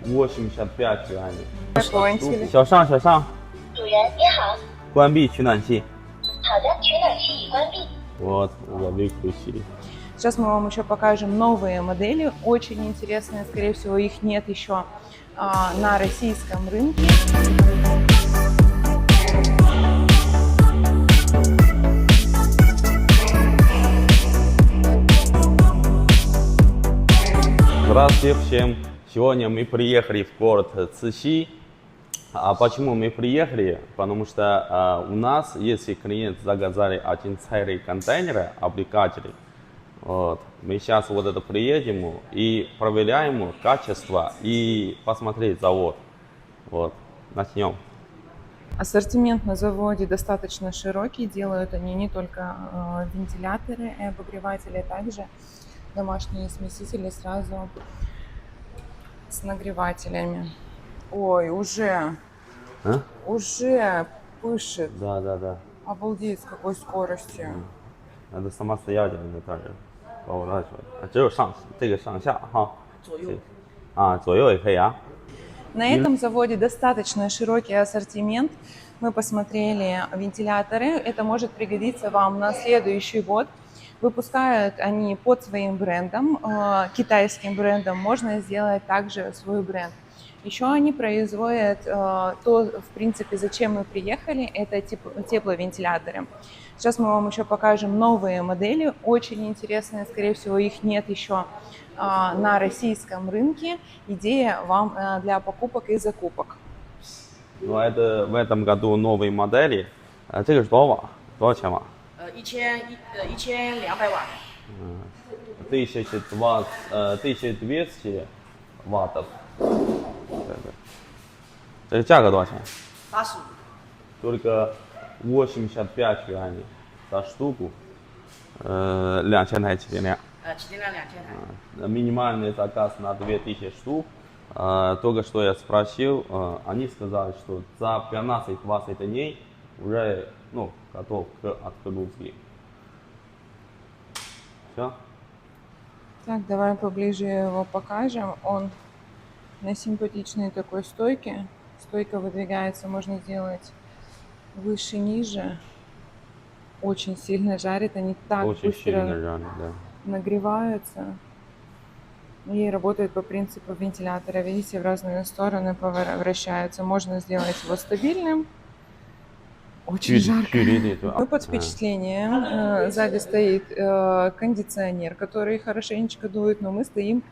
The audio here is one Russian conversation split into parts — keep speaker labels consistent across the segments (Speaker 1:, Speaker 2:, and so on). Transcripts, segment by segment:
Speaker 1: 85 юаней.
Speaker 2: Какого интересного?
Speaker 1: 小尚，小尚，
Speaker 3: 主人你好，
Speaker 1: 关闭取暖器。
Speaker 3: 好的，取暖器已关闭。
Speaker 1: Вот, выключили.
Speaker 2: Сейчас мы вам еще покажем новые модели, очень интересные, скорее всего, их нет еще на российском рынке.
Speaker 1: Здравствуйте всем! Сегодня мы приехали в город Цixi. А почему мы приехали? Потому что у нас, если клиент заказали один целый контейнер аппликателей, вот, мы сейчас вот это приедем и проверяем качество и посмотреть завод. Вот, начнем.
Speaker 2: Ассортимент на заводе достаточно широкий, делают они не только вентиляторы и обогреватели, а также домашние смесители сразу с нагревателями. Ой, уже пышет.
Speaker 1: Да.
Speaker 2: Обалдеть, с какой скоростью.
Speaker 1: Надо самостоятельно также поворачивать. А只有这个上下哈。左右也可以啊。
Speaker 2: На этом заводе достаточно широкий ассортимент. Мы посмотрели вентиляторы. Это может пригодиться вам на следующий год. Выпускают они под своим брендом, китайским брендом. Можно сделать также свой бренд. Еще они производят то, в принципе, зачем мы приехали, это тепловентиляторы. Сейчас мы вам еще покажем новые модели, очень интересные, скорее всего, их нет еще на российском рынке. Идея вам для покупок и закупок.
Speaker 1: Ну, это в этом году новые модели. 这个是多少瓦？多少千瓦
Speaker 4: ？1200瓦。
Speaker 1: 1200 ваттов. 对。这个价格多少钱
Speaker 4: 85。
Speaker 1: Только 85 юаней за штуку. 2000 台起订量。
Speaker 4: 起订量2000台。
Speaker 1: Минимальный заказ на 2000 штук. Только что я спросил, они сказали, что за 15-20 дней уже готов к отгрузке. Все?
Speaker 2: Так, давай поближе его покажем. Он на симпатичной такой стойке. Стойка выдвигается, можно сделать выше, ниже. Очень сильно жарит, они так
Speaker 1: очень
Speaker 2: быстро
Speaker 1: жарит, да.
Speaker 2: нагреваются. И работают по принципу вентилятора. Видите, в разные стороны вращаются. Можно сделать его стабильным. Очень жарко. Мы под впечатлением. Сзади стоит кондиционер, который хорошенечко дует, но мы стоим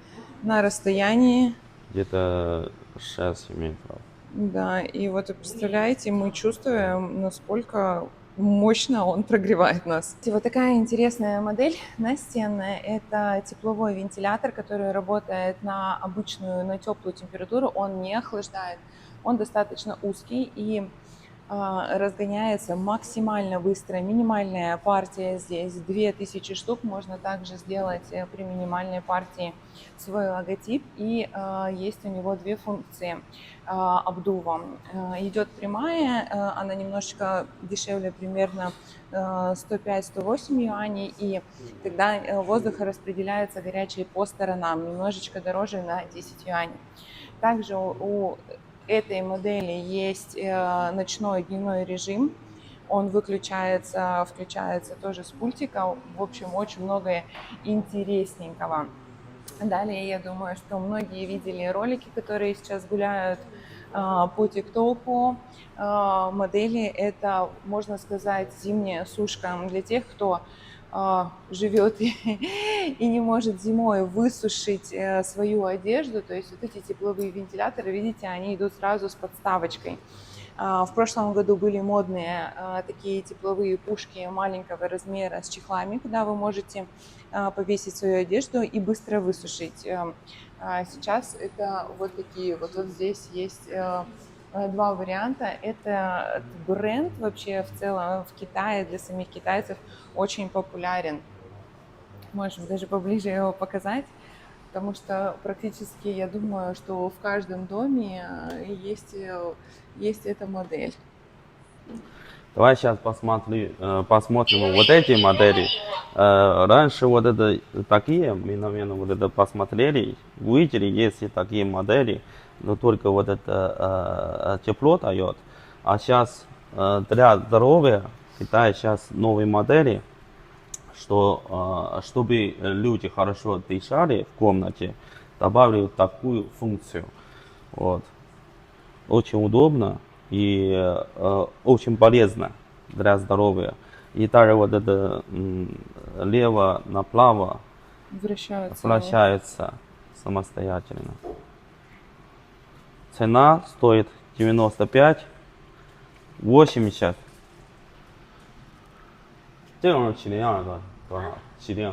Speaker 2: на расстоянии
Speaker 1: где-то 6 метров.
Speaker 2: Да, и вот представляете, мы чувствуем, насколько мощно он прогревает нас. И вот такая интересная модель настенная. Это тепловой вентилятор, который работает на обычную, на теплую температуру. Он не охлаждает. Он достаточно узкий и разгоняется максимально быстро. Минимальная партия здесь 2000 штук. Можно также сделать при минимальной партии свой логотип. И есть у него две функции обдува. Идет прямая, она немножечко дешевле, примерно 105-108 юаней. И тогда воздух распределяется горячий по сторонам, немножечко дороже на 10 юаней. Также у этой модели есть ночной и дневной режим. Он выключается, включается тоже с пультика. В общем, очень многое интересненького. Далее, я думаю, что многие видели ролики, которые сейчас гуляют по ТикТоку. Модели это, можно сказать, зимняя сушка для тех, кто живет и не может зимой высушить свою одежду. То есть вот эти тепловые вентиляторы, видите, они идут сразу с подставочкой. В прошлом году были модные такие тепловые пушки маленького размера с чехлами, куда вы можете повесить свою одежду и быстро высушить. Сейчас это вот такие вот здесь есть два варианта. Это бренд вообще в целом в Китае для самих китайцев очень популярен. Можем даже поближе его показать, потому что практически я думаю, что в каждом доме есть эта модель.
Speaker 1: Давай сейчас посмотрим вот эти модели. Раньше вот это такие, мы, наверное, вот это посмотрели, увидели, есть и такие модели, но только вот это тепло дает. А сейчас для здоровья Китай сейчас новые модели, что чтобы люди хорошо дышали в комнате, добавили такую функцию. Вот. Очень удобно и очень полезно для здоровья. И также вот это лево направо вращается самостоятельно. Цена стоит 95, 80. 这种起订多少？起订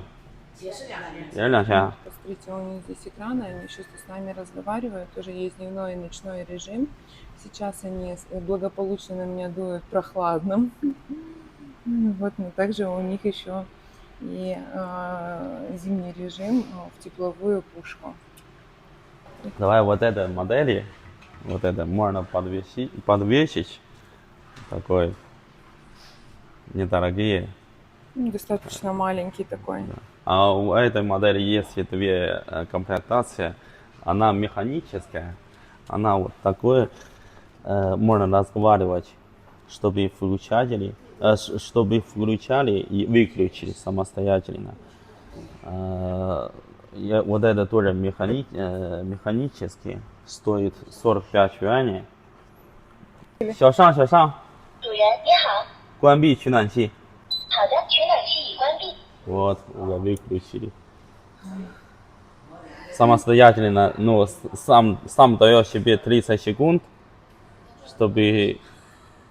Speaker 4: 也是2000。
Speaker 1: 也是2000。
Speaker 2: Посмотрите, у них здесь экраны, они сейчас с нами разговаривают, тоже есть дневной и ночной режим. Сейчас они благополучно на меня дуют прохладным. Вот, но также у них еще и зимний режим в тепловую пушку.
Speaker 1: Давай вот этой модели, вот это можно подвесить, такой недорогие.
Speaker 2: Достаточно маленький такой.
Speaker 1: А у этой модели есть две комплектации. Она механическая, она вот такой, можно разговаривать, чтобы включали и выключили самостоятельно. Вот это тоже механический, стоит 45 юаней. 小尚，
Speaker 3: 主人你好，
Speaker 1: 关闭取暖器。
Speaker 3: 好的，取暖器已关闭。
Speaker 1: Вот, уже выключили. Самостоятельно, ну, сам даешь себе 30 секунд, чтобы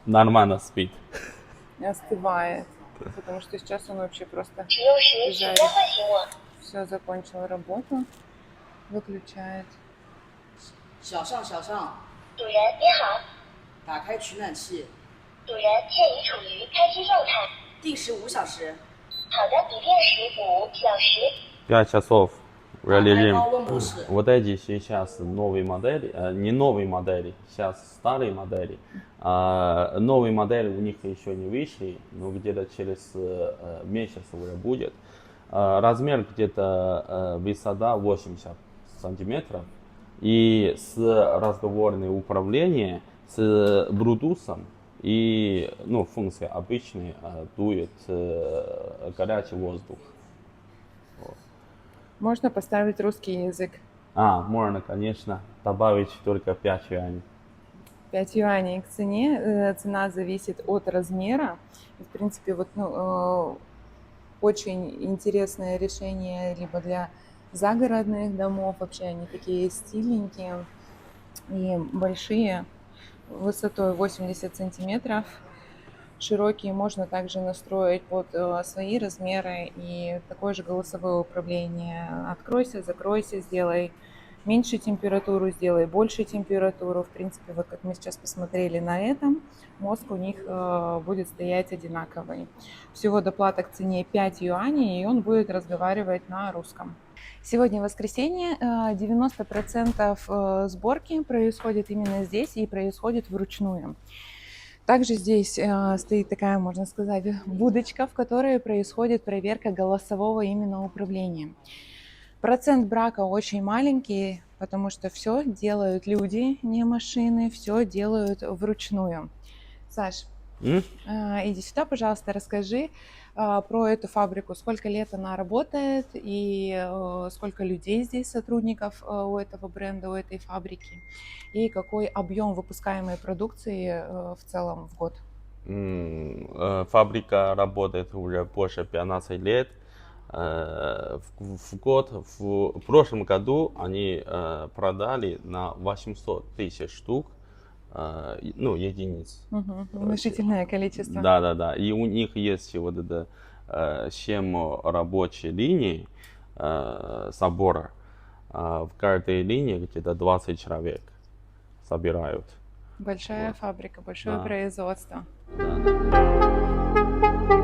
Speaker 1: нормально спить.
Speaker 2: Остывает, потому что сейчас он вообще просто
Speaker 3: 使用时请多唤醒我。
Speaker 2: все закончил работу, выключает.
Speaker 4: 小尚，小尚，
Speaker 3: 主人你好，
Speaker 4: 打开取暖器，
Speaker 3: 主人现已处于开机状态。
Speaker 4: 定时5小时，
Speaker 3: 好的，锂电池5小时。
Speaker 1: 5 часов
Speaker 4: 打
Speaker 1: уже
Speaker 4: 开
Speaker 1: режим.
Speaker 4: 高温模式。
Speaker 1: Вот эти сейчас новые модели, не новые модели, сейчас старые модели. Новые модели у них еще не вышли, но где-то через месяц уже будет. Размер где-то высота 80 сантиметров. И с разговорным управлением, с Bluetooth и функция обычная дует горячий воздух.
Speaker 2: Можно поставить русский язык.
Speaker 1: Можно, конечно, добавить только 5 юаней.
Speaker 2: 5 юаней к цене. Цена зависит от размера. И, в принципе, вот, очень интересное решение либо для загородных домов. Вообще они такие стильненькие и большие, высотой 80 сантиметров. Широкие можно также настроить под свои размеры и такое же голосовое управление. Откройся, закройся, сделай меньше температуру, сделай больше температуру. В принципе, вот как мы сейчас посмотрели на этом, мозг у них будет стоять одинаковый. Всего доплата к цене 5 юаней, и он будет разговаривать на русском. Сегодня воскресенье, 90% сборки происходит именно здесь и происходит вручную. Также здесь стоит такая, можно сказать, будочка, в которой происходит проверка голосового именно управления. Процент брака очень маленький, потому что все делают люди, не машины, все делают вручную. Саш, иди сюда, пожалуйста, расскажи про эту фабрику, сколько лет она работает и сколько людей здесь, сотрудников у этого бренда, у этой фабрики, и какой объем выпускаемой продукции в целом в год.
Speaker 1: Фабрика работает уже больше 15 лет. В прошлом году они продали на 800 тысяч штук, единиц.
Speaker 2: Внушительное количество.
Speaker 1: Да. И у них есть вот это 7 рабочей линий собора. В каждой линии где-то 20 человек собирают.
Speaker 2: Большая фабрика, большое производство.
Speaker 1: Да.